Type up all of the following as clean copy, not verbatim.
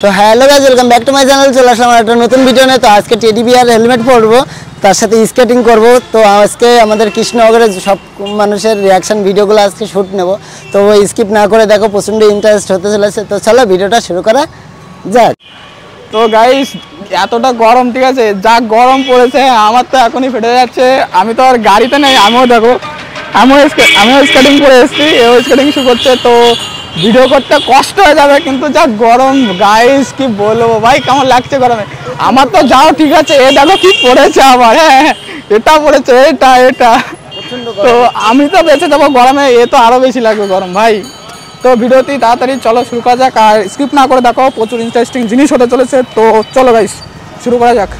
তো hello guys, welcome back to my channel. চলে আসলাম একটা নতুন ভিডিও নিয়ে। তো আজকে টেডি বিয়ার হেলমেট পরবো, তার সাথে স্কেটিং করব। তো আজকে আমাদের কৃষ্ণনগরের সব মানুষের রিয়াকশন ভিডিওগুলো আজকে শ্যুট নেব। তো স্কিপ না করে দেখো, প্রচণ্ড ইন্টারেস্ট হতে চলেছে। তো চলো ভিডিওটা শুরু করা যাক। তো গাইস, এতটা গরম, ঠিক আছে, যা গরম পড়েছে আমার তো এখনই ফেটে যাচ্ছে। আমি তো আর গাড়িতে নেই, আমিও দেখো আমিও স্কেটিং করে এসেছি, এও স্কেটিং শু করছে। তো ভিডিও করতে কষ্ট হয়ে যাবে, কিন্তু যা গরম গাইস, কি বলবো ভাই, কেমন লাগছে গরমে। আমার তো যাও ঠিক আছে, এ দেখো কি পড়েছে আবার, হ্যাঁ এটা পড়েছে, এটা তো আমি তো বেঁচে যাবো গরমে, এ তো আরো বেশি লাগবে গরম ভাই। তো ভিডিওটি তাড়াতাড়ি চলো শুরু করা যাক, আর স্কিপ না করে দেখো, প্রচুর ইন্টারেস্টিং জিনিস হতে চলেছে। তো চলো গাইস শুরু করা যাক।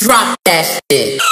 Drop that shit.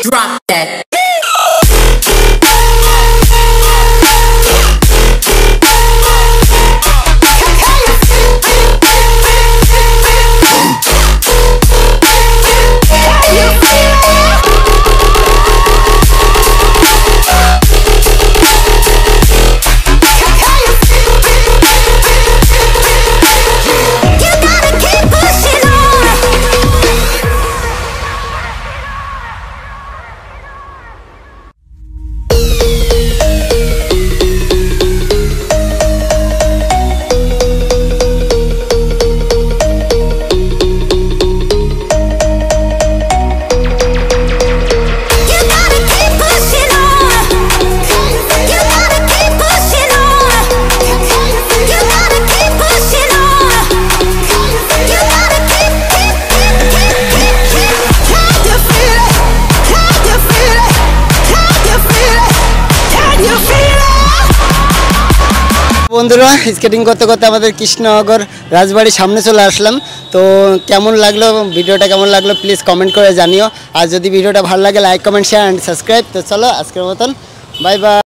Drop that. বন্ধুরা, স্কেটিং করতে করতে আমাদের কৃষ্ণনগর রাজবাড়ির সামনে চলে আসলাম। তো কেমন লাগলো ভিডিওটা, কেমন লাগলো প্লিজ কমেন্ট করে জানিও। আর যদি ভিডিওটা ভালো লাগে like comment share and subscribe. তো চলো আজকের মতন বাই বাই।